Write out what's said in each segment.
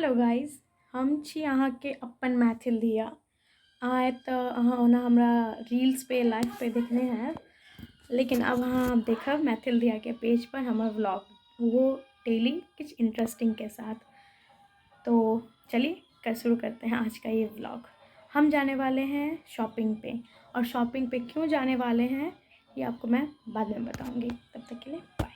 Hello guys, हम छी अहाँ के अपन मैथिल धिया। आए तो अहाँ ओना हमरा रील्स पे लाइव पे देखने हैं, लेकिन अब अहाँ देखब मैथिल धिया के पेज पर हमारा व्लॉग, वो डेली कुछ इंटरेस्टिंग के साथ। तो चलिए शुरू करते हैं आज का ये व्लॉग। हम जाने वाले हैं शॉपिंग पे, और शॉपिंग पे क्यों जाने वाले हैं ये आपको मैं बाद में बताऊँगी। तब तक के लिए बाय।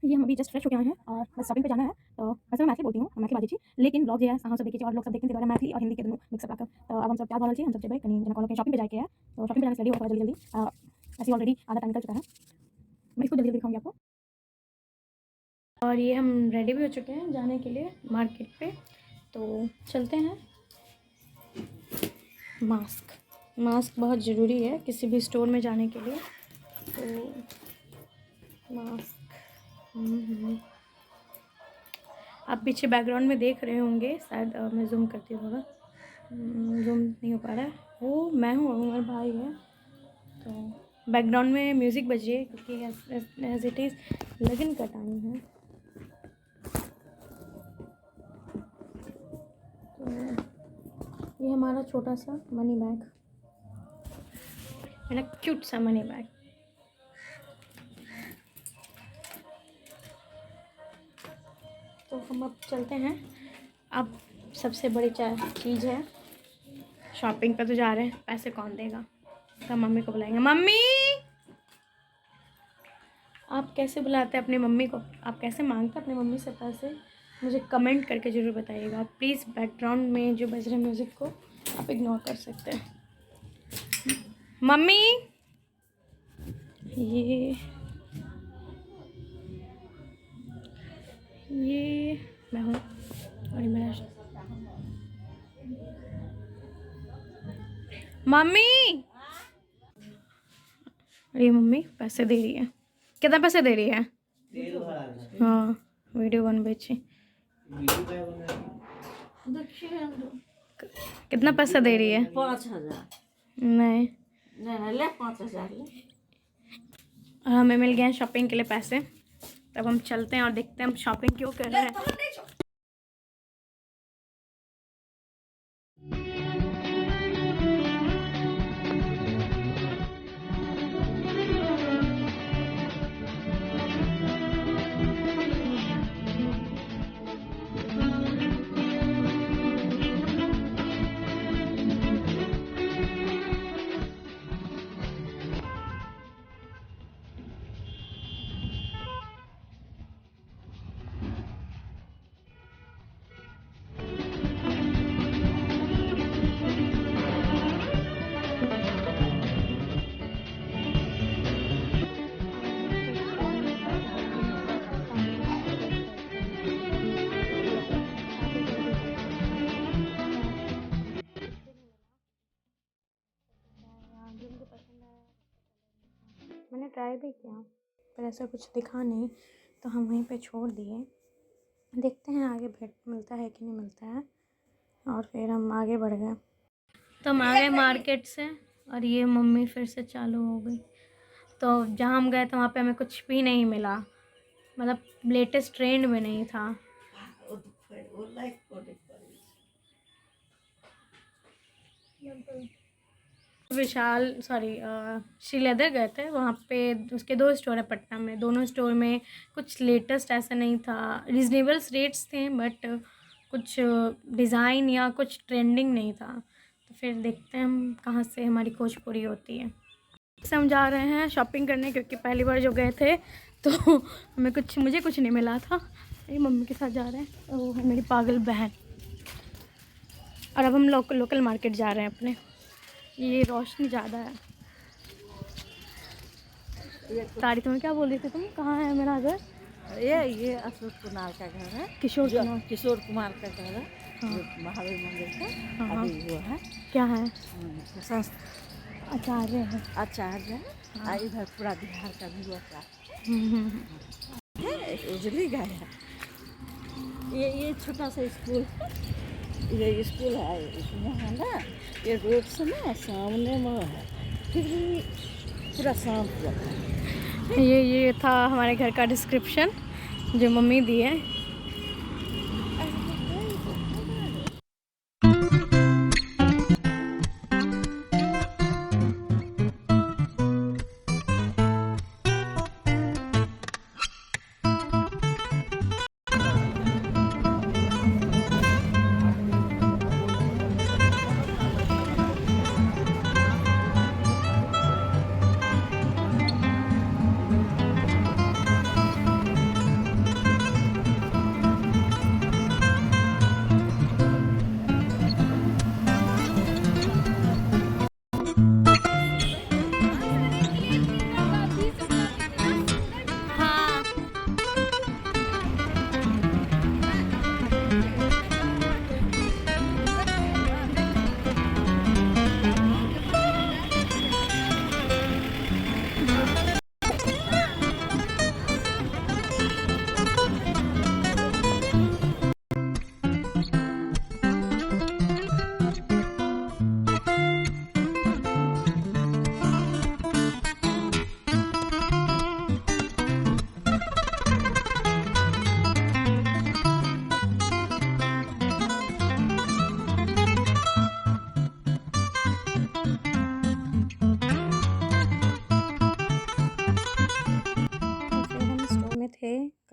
ये हम अभी जस्ट फ्रेश हो गए हैं और बस शॉपिंग पे जाना है। तो वैसे मैं मैथिली बोलती हूँ, मैथिली बाजी छी, लेकिन ब्लॉग जो है अहाँ सब देखिए और लोग सब देखते हैं मैथिली और हिंदी के दोनों मिक्सअप आकर। तो अब हम सब क्या बोल रहे हैं, हम सब जब कहीं जना कॉलेज शॉपिंग पे जाके है, तो शॉपिंग पे जाने से रेडी होकर जल्दी ऐसे ऑलरेडी आधा टाइम निकल चुका है। मैं इसको जल्दी जल्दी दिखाऊंगी आपको। और ये हम रेडी भी हो चुके हैं जाने के लिए मार्केट पे। तो चलते हैं। मास्क बहुत ज़रूरी है किसी भी स्टोर में जाने के लिए। तो मास्क आप पीछे बैकग्राउंड में देख रहे होंगे, शायद मैं जूम करती हूँ थोड़ा, जूम नहीं हो पा रहा है। वो मैं हूँ, मेरा भाई है। तो बैकग्राउंड में म्यूज़िक बज रही है क्योंकि एज इट इज़ लगन का टाइम है। तो ये हमारा छोटा सा मनी बैग, मेरा क्यूट सा मनी बैग। तो हम अब चलते हैं। अब सबसे बड़ी चीज़ है, शॉपिंग पे तो जा रहे हैं, पैसे कौन देगा? तो मम्मी को बुलाएंगे। मम्मी, आप कैसे बुलाते हैं अपनी मम्मी को? आप कैसे मांगते हैं अपनी मम्मी से पैसे? मुझे कमेंट करके ज़रूर बताइएगा प्लीज़। बैकग्राउंड में जो बज रहे म्यूज़िक को आप इग्नोर कर सकते हैं। मम्मी, ये मैं हूँ और मेरा मम्मी, अरे मम्मी पैसे दे रही है। कितना पैसे दे रही है? हाँ, वीडियो बनबे छी। कितना पैसा दे रही है? 5,000। नहीं, ले 5,000 ले। हमें मिल गए हैं शॉपिंग के लिए पैसे। तब हम चलते हैं और देखते हैं हम शॉपिंग क्यों कर रहे हैं। मैंने ट्राई भी किया पर ऐसा कुछ दिखा नहीं, तो हम वहीं पे छोड़ दिए। देखते हैं आगे भेंट मिलता है कि नहीं मिलता है, और फिर हम आगे बढ़ गए। तो हम आ गए मार्केट से, और ये मम्मी फिर से चालू हो गई। तो जहाँ हम गए थे वहाँ पे हमें कुछ भी नहीं मिला, मतलब लेटेस्ट ट्रेंड में नहीं था। विशाल श्री लेदर गए थे, वहाँ पे उसके 2 स्टोर है पटना में। दोनों स्टोर में कुछ लेटेस्ट ऐसा नहीं था, रीजनेबल रेट्स थे बट कुछ डिज़ाइन या कुछ ट्रेंडिंग नहीं था। तो फिर देखते हैं हम कहाँ से हमारी खोज पूरी होती है। से हम जा रहे हैं शॉपिंग करने, क्योंकि पहली बार जो गए थे तो मुझे कुछ नहीं मिला था। मेरी मम्मी के साथ जा रहे हैं, वो है मेरी पागल बहन। और अब हम लोकल मार्केट जा रहे हैं अपने। ये रोशनी ज़्यादा है। तारी, तुम्हें क्या बोल रही थी तुम? कहाँ है मेरा घर? ये अशोक कुमार का घर है। किशोर कुमार का घर है। हाँ। महावीर मंदिर का। हाँ। अभी वो है, क्या है? आचार्य है। आचार्य है। हाँ। इधर पूरा बिहार का भी होता है। उजली गाय है। ये छोटा सा स्कूल है, ये स्कूल है इसमें है ना। ये रोड से ना सामने में है, फिर भी पूरा शांत रहता है। ये था हमारे घर का डिस्क्रिप्शन जो मम्मी दी है।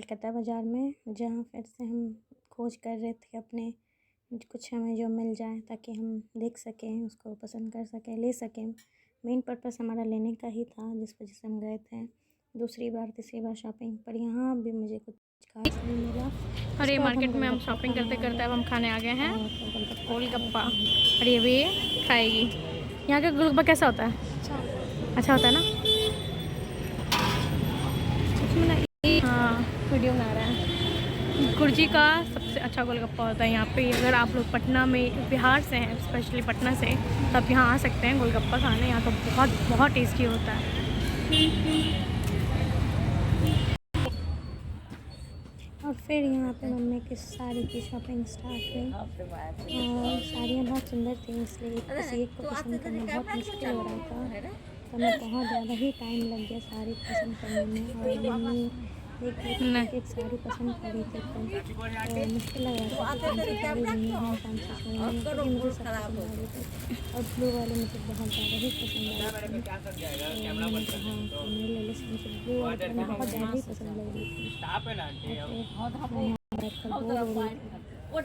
कोलकाता बाज़ार में, जहाँ फिर से हम खोज कर रहे थे अपने कुछ हमें जो मिल जाए ताकि हम देख सकें, उसको पसंद कर सकें, ले सकें। मेन पर्पस हमारा लेने का ही था, जिस वजह से हम गए थे दूसरी बार तीसरी बार शॉपिंग। पर यहाँ भी मुझे कुछ खास नहीं मिला। और ये मार्केट में हम शॉपिंग करते करते अब हम खाने आ गए हैं गोलगप्पा, और ये भी खाएगी। यहाँ का गोलगप्पा कैसा होता है? अच्छा होता है ना? हाँ, वीडियो बना रहा है। गुरजी का सबसे अच्छा गोलगप्पा होता है यहाँ पे। अगर आप लोग पटना में बिहार से हैं, स्पेशली पटना से, तो आप यहाँ आ सकते हैं गोलगप्पा खाने। यहाँ तो बहुत बहुत टेस्टी होता है। और फिर यहाँ पे मम्मी की साड़ी की शॉपिंग स्टार्ट हुई, और साड़ियाँ बहुत सुंदर थी, इसलिए किसी एक को पसंद करना बहुत मुश्किल हो रहा था। तो हमें बहुत ज़्यादा ही टाइम लग गया साड़ी पसंद करने में। और मम्मी एक साड़ी पसंद करी थी, तो मुश्किल लग रहा था कि कौन सी साड़ी लेनी है, कौन सी साड़ी लेनी है, क्योंकि मुझे सब पसंद आ रही थी। और ब्लू वाले मुझे बहुत ज़्यादा ही पसंद आ रही थी, तो मैंने कहा मेरे ले लो। मुझे ब्लू वाले बहुत ज़्यादा ही पसंद लग रही थी।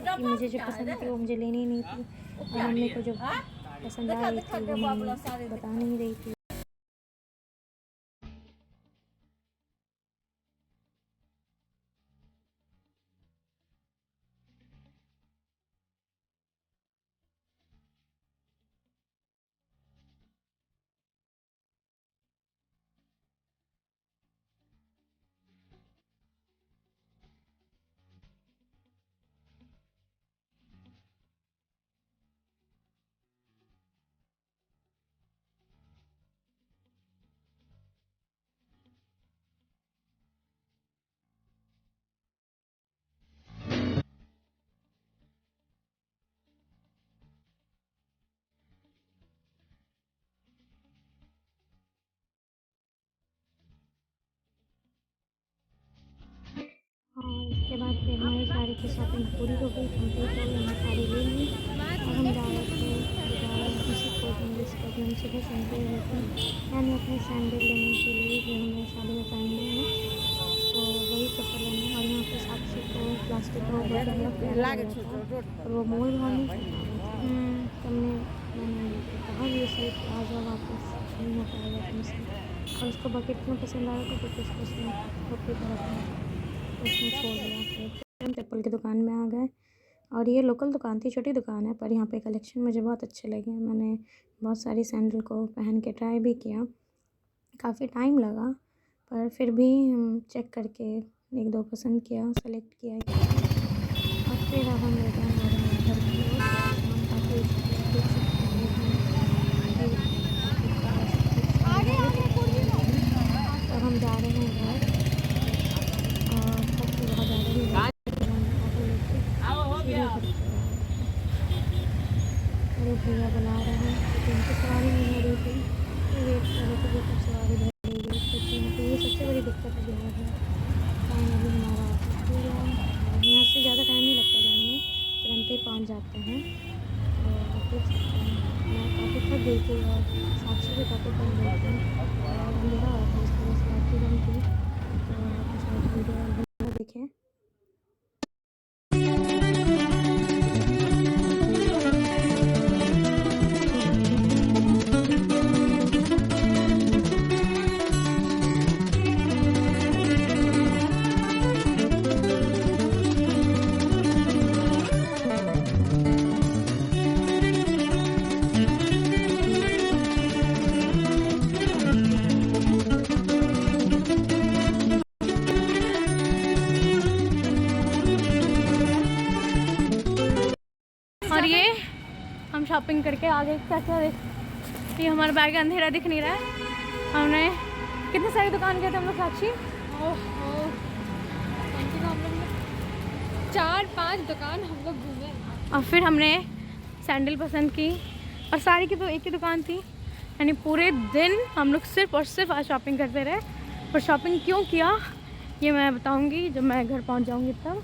कि मुझे जो पसंद थी वो मुझे लेनी नहीं थी, और मम्मी को जो पसंद आ रही थी वो मम्मी बता नहीं रही थी। और इसके बाद फिर हमारी साड़ी की शॉपिंग पूरी हो गई, कंप्लीट हो गई। हमने साड़ी ले ली और हम जा रहे थे उसी कोचिंग जिसको हम सुबह सैंडल ले थे, यानी अपने सैंडल लेने के लिए जो हमें साड़ी में पहनना है, तो वही चप्पल लेना। और यहाँ पे साक्षी को प्लास्टिक का और वो मोल भाव नहीं कर पा रही थी। तो मैंने कहा ये सही आ जाओ वापस, नहीं हो पाएगा तुमसे। और उसको बकेट में पसंद आया था, क्योंकि उसको उसमें टोपी पर रखना, उसने छोड़ दिया। फिर हम चप्पल की दुकान में आ गए, और ये लोकल दुकान थी, छोटी दुकान है, पर यहाँ पे कलेक्शन मुझे बहुत अच्छे लगे। मैंने बहुत सारी सैंडल को पहन के ट्राई भी किया, काफ़ी टाइम लगा, पर फिर भी हम चेक करके एक दो पसंद किया, सेलेक्ट किया। और फिर अब हम रिटर्न हो रहे हैं घर की ओर। हम काफ़ी देख सकते हैं, अब हम जा रहे हैं घर। मेरे भैया बुला रहे हैं, क्योंकि उनकी सवारी नहीं हो रही थी, तो वेट कर रहे थे कि कब सवारी बढ़ेगी। क्योंकि यहाँ पर ये सबसे बड़ी दिक्कत है बिहार में। टाइम अभी हमारा ऑफिस खुल गया, यहाँ से ज़्यादा टाइम नहीं लगता जाने में, तुरंत ही पहुँच जाते हैं। तो आप देख सकते हैं मैं काफ़ी थक गई थी, और साक्षी भी काफ़ी थक गई थी, और अंधेरा हुआ था, इस वजह से बैटरी कम थी। तो आप शायद वीडियो देखें। और ये हम शॉपिंग करके आ गए। क्या क्या देख, ये हमारा बैग अंधेरा दिख नहीं रहा है। हमने कितने सारी दुकान गए थे हम लोग साक्षी? कम से कम हम लोग 4-5 दुकान हम लोग घूमे। और फिर हमने सैंडल पसंद की, और साड़ी की तो एक ही दुकान थी, यानी पूरे दिन हम लोग सिर्फ और सिर्फ आज शॉपिंग करते रहे। और शॉपिंग क्यों किया ये मैं बताऊंगी जब मैं घर पहुंच जाऊंगी तब।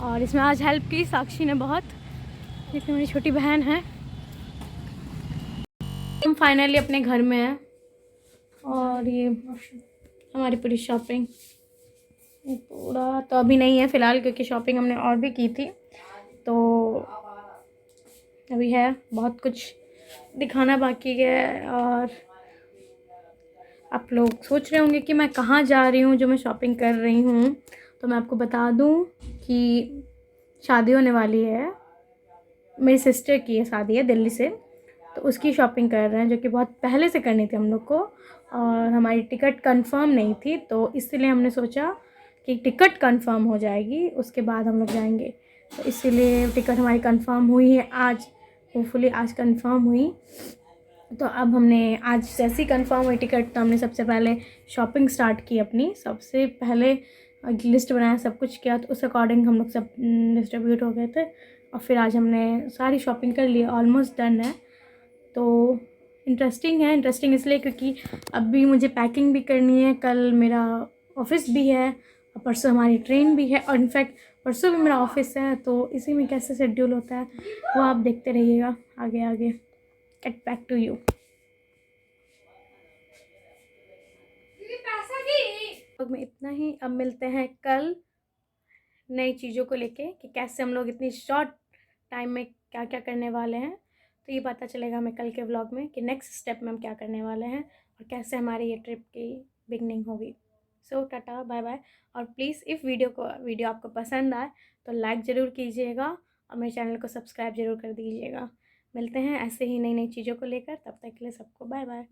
और इसमें आज हेल्प की साक्षी ने बहुत, जिसमें मेरी छोटी बहन है। हम फाइनली अपने घर में हैं, और ये हमारी पूरी शॉपिंग पूरा तो अभी नहीं है फ़िलहाल, क्योंकि शॉपिंग हमने और भी की थी, तो अभी है बहुत कुछ दिखाना बाकी है। और आप लोग सोच रहे होंगे कि मैं कहाँ जा रही हूँ जो मैं शॉपिंग कर रही हूँ, तो मैं आपको बता दूँ कि शादी होने वाली है, मेरी सिस्टर की है शादी है दिल्ली से, तो उसकी शॉपिंग कर रहे हैं, जो कि बहुत पहले से करनी थी हम लोग को, और हमारी टिकट कंफर्म नहीं थी, तो इसलिए हमने सोचा कि टिकट कंफर्म हो जाएगी उसके बाद हम लोग जाएंगे। तो इसीलिए टिकट हमारी कंफर्म हुई है आज, होपफुली आज कंफर्म हुई। तो अब हमने आज जैसी कंफर्म हुई टिकट, तो हमने सबसे पहले शॉपिंग स्टार्ट की अपनी। सबसे पहले लिस्ट बनाया, सब कुछ किया, तो उस अकॉर्डिंग हम लोग सब डिस्ट्रीब्यूट हो गए थे, और फिर आज हमने सारी शॉपिंग कर ली, ऑलमोस्ट डन है। तो इंटरेस्टिंग है, इंटरेस्टिंग इसलिए क्योंकि अभी मुझे पैकिंग भी करनी है, कल मेरा ऑफिस भी है, और परसों हमारी ट्रेन भी है, और इनफैक्ट परसों भी मेरा ऑफिस है, तो इसी में कैसे शेड्यूल होता है वो आप देखते रहिएगा आगे आगे। Get back to you. में इतना ही, अब मिलते हैं कल नई चीज़ों को लेके कि कैसे हम लोग इतनी शॉर्ट टाइम में क्या क्या करने वाले हैं। तो ये पता चलेगा हमें कल के व्लॉग में कि नेक्स्ट स्टेप में हम क्या करने वाले हैं और कैसे हमारी ये ट्रिप की बिगनिंग होगी। सो टाटा बाय बाय। और प्लीज़ इफ़ वीडियो आपको पसंद आए तो लाइक ज़रूर कीजिएगा और मेरे चैनल को सब्सक्राइब ज़रूर कर दीजिएगा। मिलते हैं ऐसे ही नई नई चीज़ों को लेकर, तब तक के लिए सबको बाय बाय।